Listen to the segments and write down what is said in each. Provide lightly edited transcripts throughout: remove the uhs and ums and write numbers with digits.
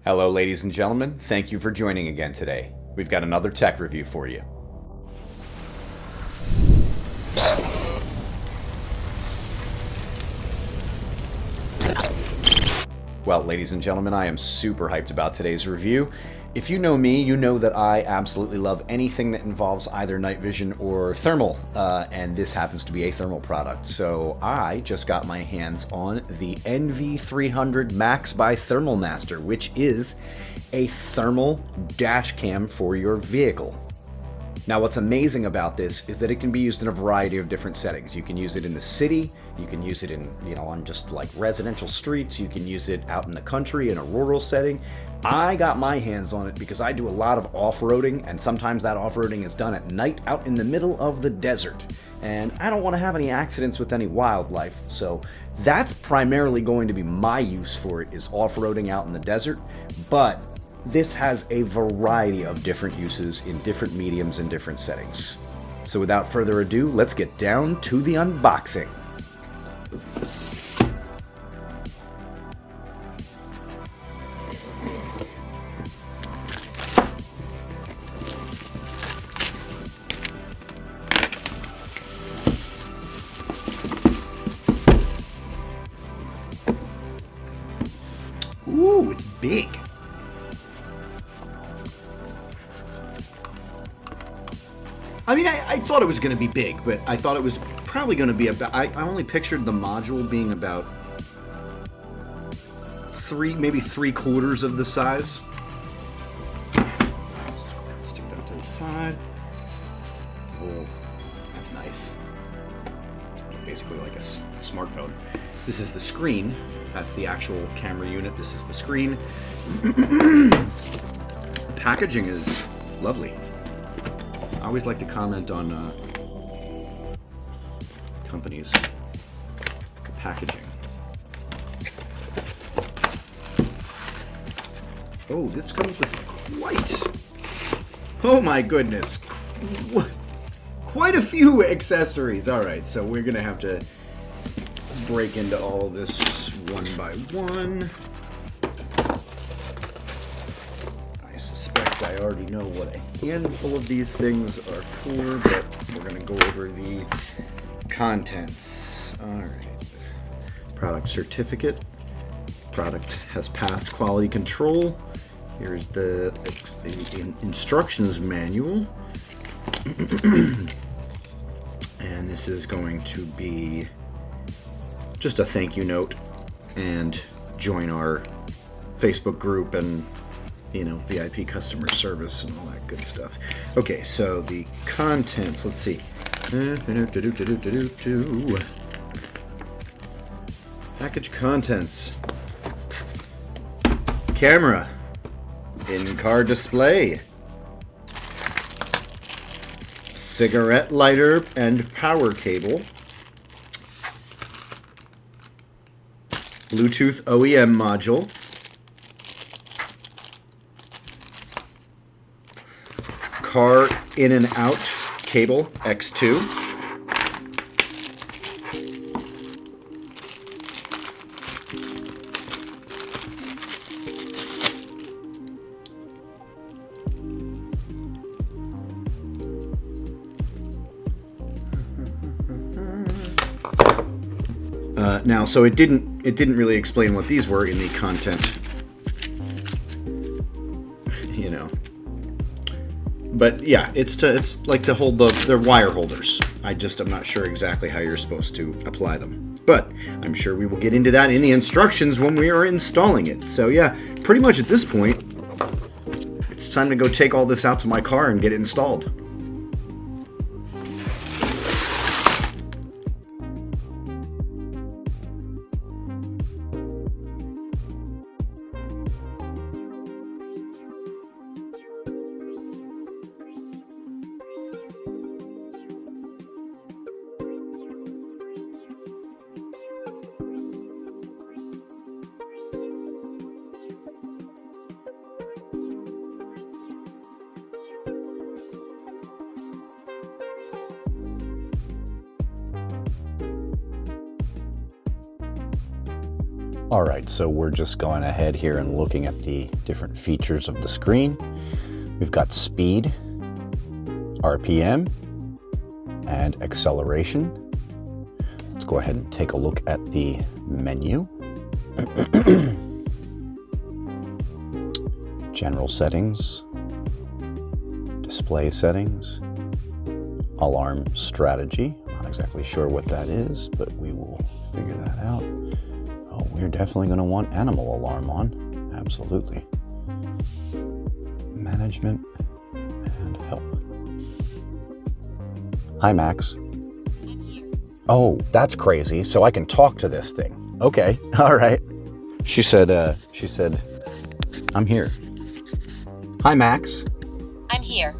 Hello, ladies and gentlemen. Thank you for joining again today. We've got another tech review for you. Well, ladies and gentlemen, I am super hyped about today's review. If you know me, you know that I absolutely love anything that involves either night vision or thermal, and this happens to be a thermal product. So I just got my hands on the NV300 Max by Thermal Master, which is a thermal dash cam for your vehicle. Now, what's amazing about this is that it can be used in a variety of different settings. You can use it in the city, you can use it in, on just like residential streets, you can use it out in the country in a rural setting. I got my hands on it because I do a lot of off-roading, and sometimes that off-roading is done at night out in the middle of the desert. And I don't want to have any accidents with any wildlife, so that's primarily going to be my use for it, is off-roading out in the desert. But this has a variety of different uses in different mediums and different settings. So without further ado, let's get down to the unboxing. Ooh, it's big. I mean, I thought it was going to be big, but I thought it was probably going to be about... I only pictured the module being about maybe 3/4 of the size. Stick that to the side. Oh, that's nice. It's basically like a smartphone. This is the screen. That's the actual camera unit. This is the screen. The packaging is lovely. I always like to comment on companies' packaging. Oh, this comes with oh my goodness, quite a few accessories. All right, so we're gonna have to break into all of this one by one. I suspect I already know what a handful of these things are for, but we're going to go over the contents. Alright. Product certificate. Product has passed quality control. Here's the instructions manual. And this is going to be just a thank you note, and join our Facebook group and VIP customer service and all that good stuff. Okay, so the contents, let's see. Package contents. Camera. In-car display. Cigarette lighter and power cable. Bluetooth OEM module. Car in and out cable X2. Now, so it didn't really explain what these were in the content, But yeah, it's like to hold they're wire holders. I'm not sure exactly how you're supposed to apply them, but I'm sure we will get into that in the instructions when we are installing it. So yeah, pretty much at this point, it's time to go take all this out to my car and get it installed. All right, so we're just going ahead here and looking at the different features of the screen. We've got speed, RPM, and acceleration. Let's go ahead and take a look at the menu. General settings, display settings, alarm strategy. Not exactly sure what that is, but we will figure that out. Oh, we're definitely going to want animal alarm on. Absolutely. Management and help. Hi, Max. Oh, that's crazy. So I can talk to this thing. Okay. All right. She said, I'm here. Hi, Max. I'm here.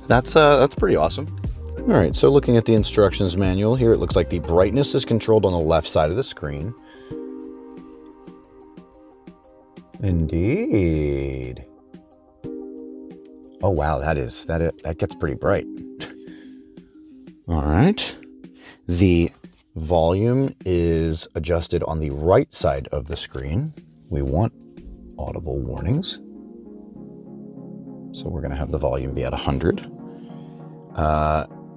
That's pretty awesome. All right, so looking at the instructions manual here, it looks like the brightness is controlled on the left side of the screen. Indeed. Oh wow, that gets pretty bright. All right. The volume is adjusted on the right side of the screen. We want audible warnings. So we're going to have the volume be at 100.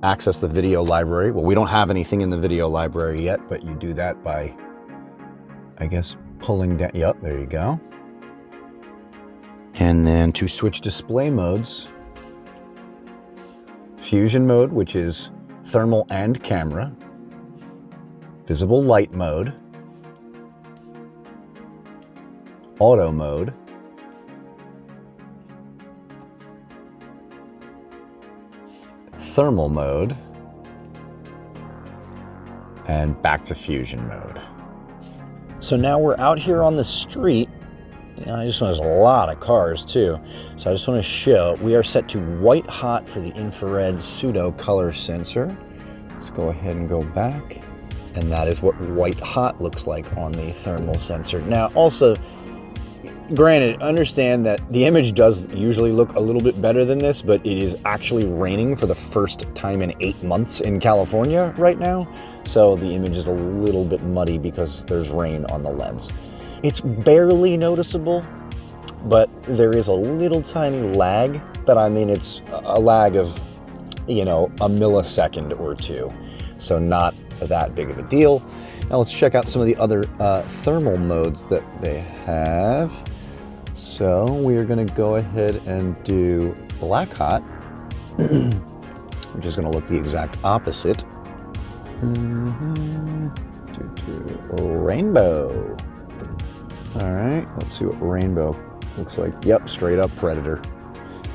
Access the video library. Well, we don't have anything in the video library yet, but you do that by, I guess, pulling down. Yep, there you go. And then to switch display modes, fusion mode, which is thermal and camera, visible light mode, auto mode, thermal mode, and back to fusion mode. So now we're out here on the street. There's a lot of cars too. So I just want to show, we are set to white hot for the infrared pseudo color sensor. Let's go ahead and go back. And that is what white hot looks like on the thermal sensor. Now also, granted, understand that the image does usually look a little bit better than this, but it is actually raining for the first time in 8 months in California right now. So the image is a little bit muddy because there's rain on the lens. It's barely noticeable, but there is a little tiny lag, but I mean, it's a lag of, a millisecond or two. So not that big of a deal. Now let's check out some of the other thermal modes that they have. So we are going to go ahead and do black hot, which is going to look the exact opposite. Rainbow. All right, let's see what rainbow looks like. Yep, straight up Predator.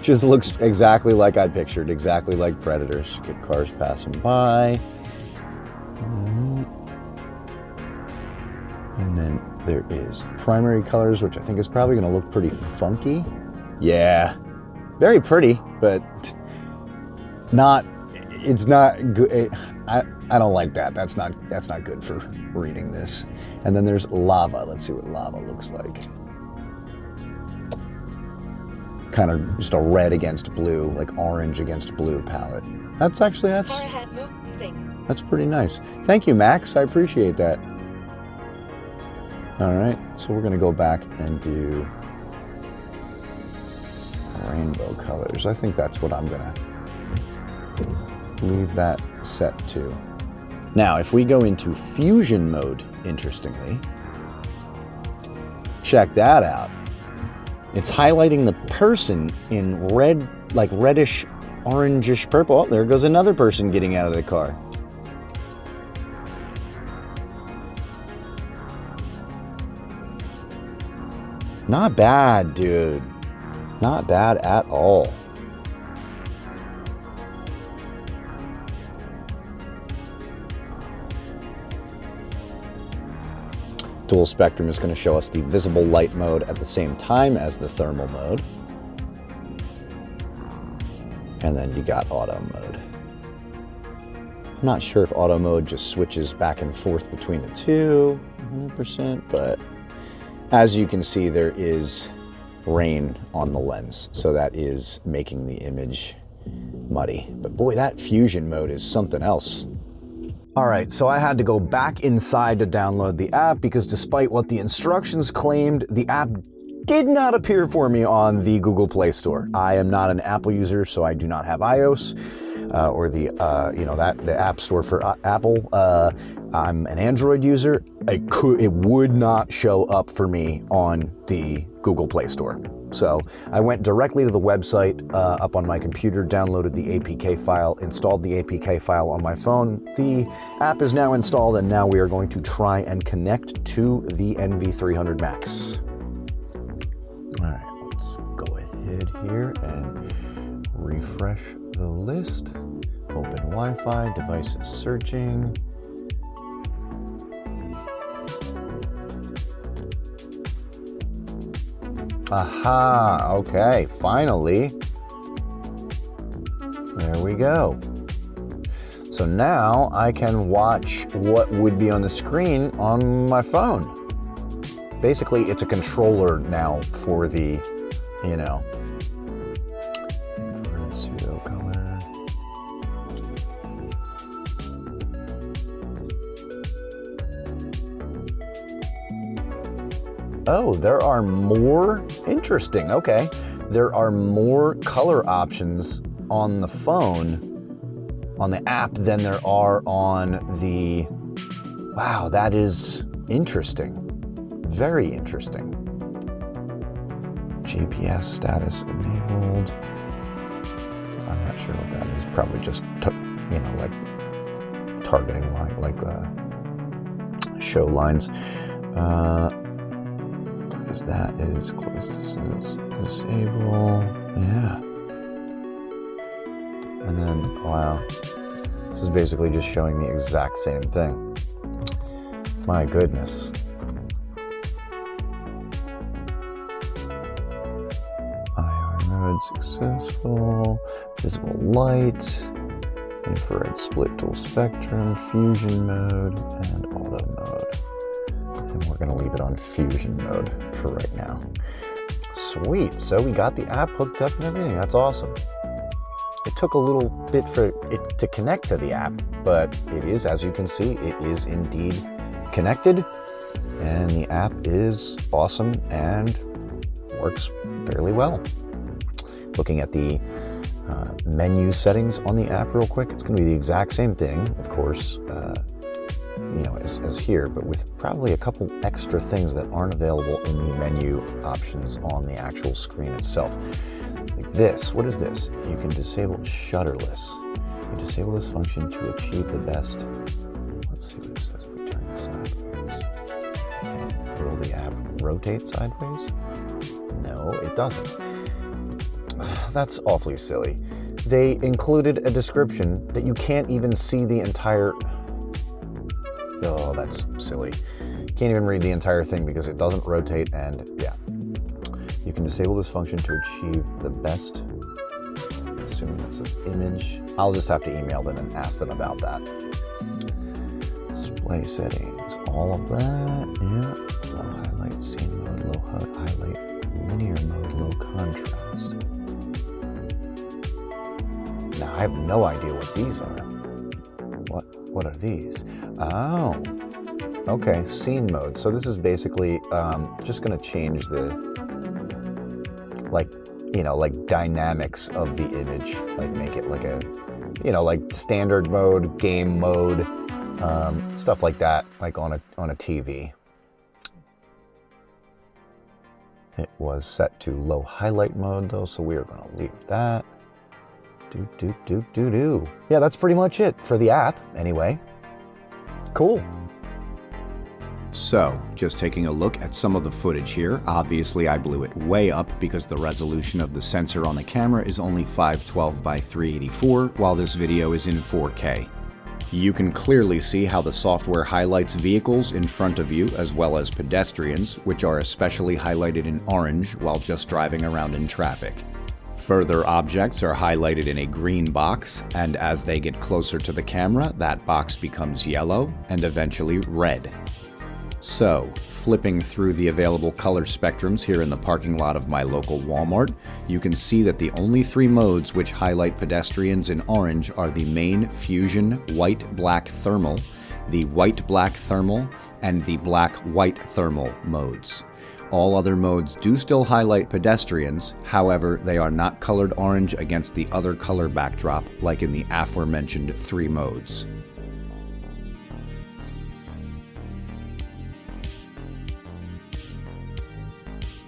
Just looks exactly like I pictured, exactly like Predators. Get cars passing by. And then there is primary colors, which I think is probably going to look pretty funky. Yeah, very pretty, but it's not good. I don't like that. That's not good for reading this. And then there's lava. Let's see what lava looks like. Kind of just a red against blue, like orange against blue palette. That's pretty nice. Thank you, Max. I appreciate that. All right, so we're gonna go back and do rainbow colors. I think that's what I'm gonna leave that set to. Now, if we go into fusion mode, interestingly, check that out. It's highlighting the person in red, like reddish, orangish purple. Oh, there goes another person getting out of the car. Not bad, dude. Not bad at all. Dual spectrum is going to show us the visible light mode at the same time as the thermal mode. And then you got auto mode. I'm not sure if auto mode just switches back and forth between the two, 100%, but as you can see, there is rain on the lens, so that is making the image muddy. But boy, that fusion mode is something else. All right, so I had to go back inside to download the app because despite what the instructions claimed, the app did not appear for me on the Google Play Store. I am not an Apple user, so I do not have iOS or the App Store for Apple. I'm an Android user. It would not show up for me on the Google Play Store. So I went directly to the website up on my computer, downloaded the APK file, installed the APK file on my phone. The app is now installed, and now we are going to try and connect to the NV300 Max. All right, let's go ahead here and refresh the list. Open Wi-Fi, devices searching. Aha, okay, finally. There we go. So now I can watch what would be on the screen on my phone. Basically, it's a controller now for the, infrared pseudo color. Oh, there are more? Interesting, okay. There are more color options on the phone, on the app, than there are on the... Wow, that is interesting. Very interesting. GPS status enabled. I'm not sure what that is. Probably just, like targeting line, like show lines. Because that is close distance disable. Yeah. And then, wow. This is basically just showing the exact same thing. My goodness. Mode successful, visible light, infrared split dual spectrum, fusion mode, and auto mode. And we're going to leave it on fusion mode for right now. Sweet, so we got the app hooked up and everything. That's awesome. It took a little bit for it to connect to the app, but it is, as you can see, it is indeed connected, and the app is awesome and works fairly well. Looking at the menu settings on the app real quick, it's going to be the exact same thing, of course, as here, but with probably a couple extra things that aren't available in the menu options on the actual screen itself. Like this. What is this? You can disable shutterless. You disable this function to achieve the best. Let's see what it says if we turn it sideways. Okay. Will the app rotate sideways? No, it doesn't. That's awfully silly. They included a description that you can't even see the entire... Oh, that's silly. Can't even read the entire thing because it doesn't rotate, and yeah. You can disable this function to achieve the best. Assuming that says image. I'll just have to email them and ask them about that. Display settings, all of that, yeah. Low highlight, scene mode, low highlight, linear mode, low contrast. Now, I have no idea what these are. What are these? Oh, okay, scene mode. So this is basically just going to change the, like dynamics of the image. Like make it like a, like standard mode, game mode, stuff like that, like on a TV. It was set to low highlight mode though, so we are going to leave that. Yeah, that's pretty much it for the app, anyway. Cool. So, just taking a look at some of the footage here. Obviously, I blew it way up because the resolution of the sensor on the camera is only 512 by 384, while this video is in 4K. You can clearly see how the software highlights vehicles in front of you, as well as pedestrians, which are especially highlighted in orange while just driving around in traffic. Further objects are highlighted in a green box, and as they get closer to the camera, that box becomes yellow and eventually red. So, Flipping through the available color spectrums here in the parking lot of my local Walmart, you can see that the only 3 modes which highlight pedestrians in orange are the main Fusion white-black thermal, the white-black thermal, and the black-white thermal modes. All other modes do still highlight pedestrians, however, they are not colored orange against the other color backdrop like in the aforementioned 3 modes.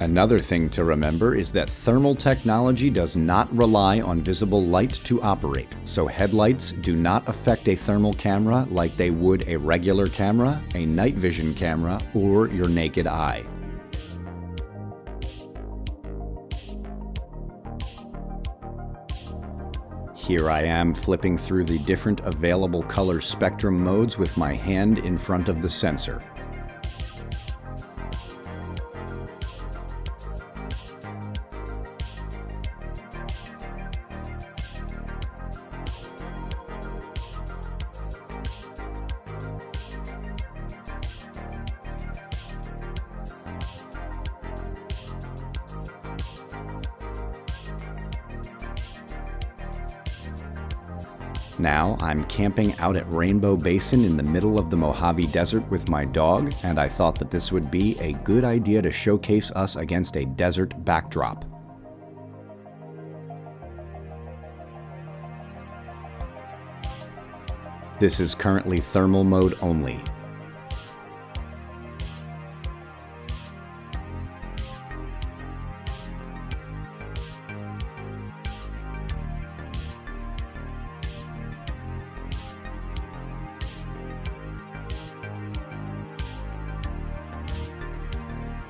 Another thing to remember is that thermal technology does not rely on visible light to operate, so headlights do not affect a thermal camera like they would a regular camera, a night vision camera, or your naked eye. Here I am flipping through the different available color spectrum modes with my hand in front of the sensor. Now, I'm camping out at Rainbow Basin in the middle of the Mojave Desert with my dog, and I thought that this would be a good idea to showcase us against a desert backdrop. This is currently thermal mode only.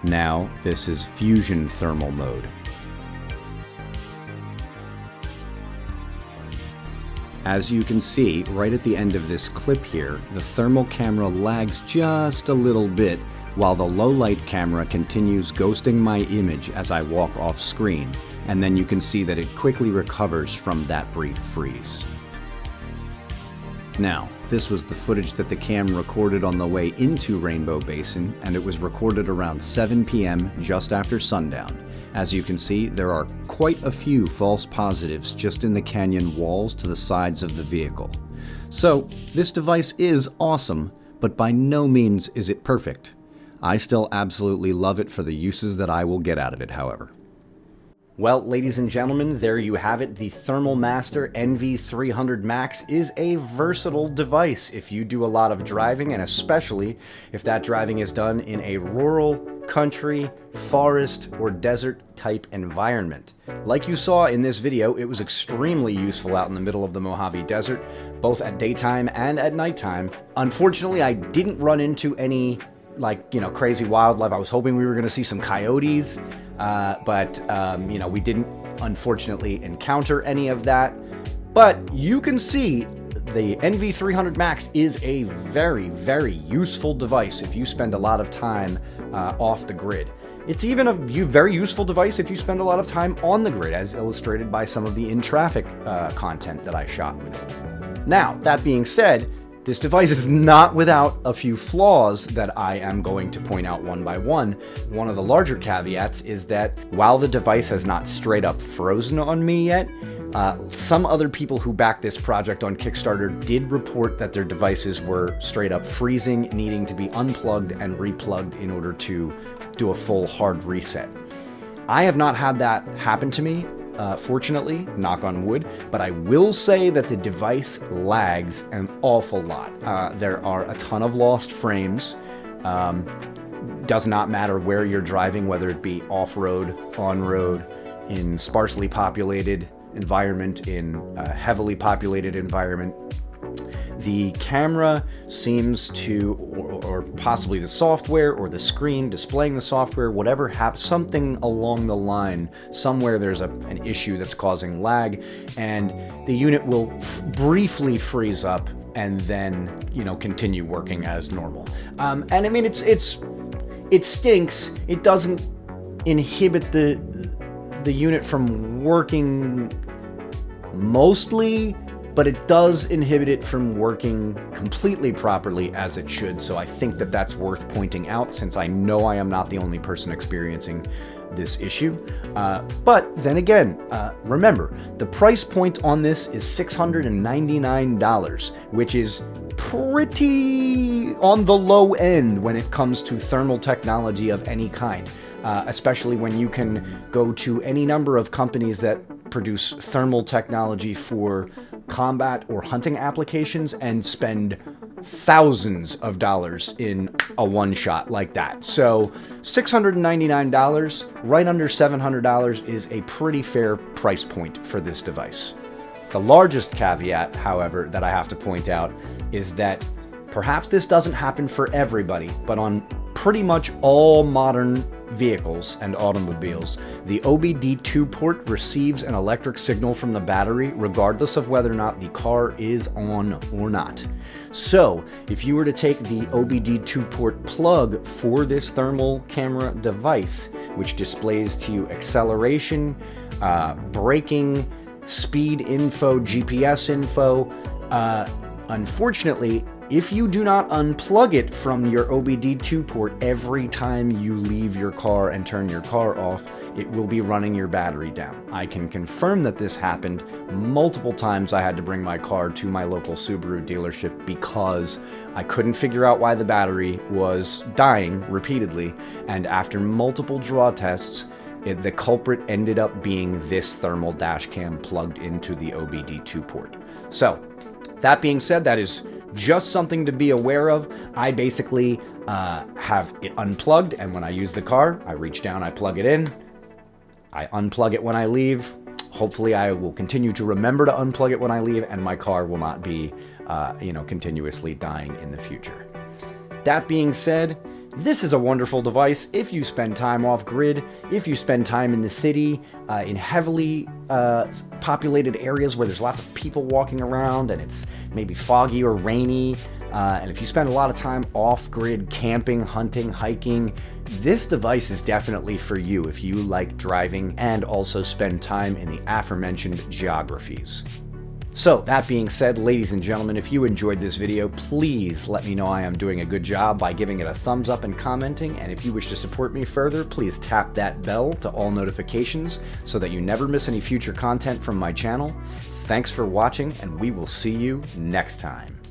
Now, this is Fusion thermal mode. As you can see, right at the end of this clip here, the thermal camera lags just a little bit, while the low light camera continues ghosting my image as I walk off screen, and then you can see that it quickly recovers from that brief freeze. Now, this was the footage that the cam recorded on the way into Rainbow Basin, and it was recorded around 7 p.m. just after sundown. As you can see, there are quite a few false positives just in the canyon walls to the sides of the vehicle. So, this device is awesome, but by no means is it perfect. I still absolutely love it for the uses that I will get out of it, however. Well, ladies and gentlemen, there you have it. The Thermal Master NV300 Max is a versatile device if you do a lot of driving, and especially if that driving is done in a rural, country, forest, or desert type environment. Like you saw in this video, it was extremely useful out in the middle of the Mojave Desert, both at daytime and at nighttime. Unfortunately, I didn't run into any crazy wildlife. I was hoping we were going to see some coyotes, but we didn't unfortunately encounter any of that. But you can see the NV300 Max is a very, very useful device if you spend a lot of time off the grid. It's even a very useful device if you spend a lot of time on the grid, as illustrated by some of the in-traffic content that I shot with it. Now, that being said, this device is not without a few flaws that I am going to point out one by one. One of the larger caveats is that while the device has not straight up frozen on me yet, some other people who backed this project on Kickstarter did report that their devices were straight up freezing, needing to be unplugged and replugged in order to do a full hard reset. I have not had that happen to me, fortunately, knock on wood, but I will say that the device lags an awful lot. There are a ton of lost frames. Does not matter where you're driving, whether it be off-road, on-road, in sparsely populated environment, in a heavily populated environment. The camera seems to, or possibly the software or the screen displaying the software, whatever happens, something along the line, somewhere there's an issue that's causing lag, and the unit will briefly freeze up and then, continue working as normal. And I mean, it stinks. It doesn't inhibit the unit from working mostly, but it does inhibit it from working completely properly as it should. So I think that that's worth pointing out, since I know I am not the only person experiencing this issue. But then again, remember, the price point on this is $699, which is pretty on the low end when it comes to thermal technology of any kind, especially when you can go to any number of companies that produce thermal technology for combat or hunting applications and spend thousands of dollars in a one-shot like that. So $699, right under $700, is a pretty fair price point for this device. The largest caveat, however, that I have to point out is that perhaps this doesn't happen for everybody, but on pretty much all modern vehicles and automobiles, the OBD2 port receives an electric signal from the battery regardless of whether or not the car is on or not. So if you were to take the OBD2 port plug for this thermal camera device, which displays to you acceleration, braking, speed info, GPS info, unfortunately, if you do not unplug it from your OBD2 port every time you leave your car and turn your car off, it will be running your battery down. I can confirm that this happened multiple times. I had to bring my car to my local Subaru dealership because I couldn't figure out why the battery was dying repeatedly, and after multiple draw tests, the culprit ended up being this thermal dash cam plugged into the OBD2 port. So, that being said, that is just something to be aware of. I basically have it unplugged, and when I use the car, I reach down, I plug it in, I unplug it when I leave. Hopefully I will continue to remember to unplug it when I leave, and my car will not be continuously dying in the future. That being said, this is a wonderful device if you spend time off-grid, if you spend time in the city, in heavily populated areas where there's lots of people walking around and it's maybe foggy or rainy, and if you spend a lot of time off-grid camping, hunting, hiking, this device is definitely for you if you like driving and also spend time in the aforementioned geographies. So, that being said, ladies and gentlemen, if you enjoyed this video, please let me know I am doing a good job by giving it a thumbs up and commenting, and if you wish to support me further, please tap that bell to all notifications so that you never miss any future content from my channel. Thanks for watching, and we will see you next time.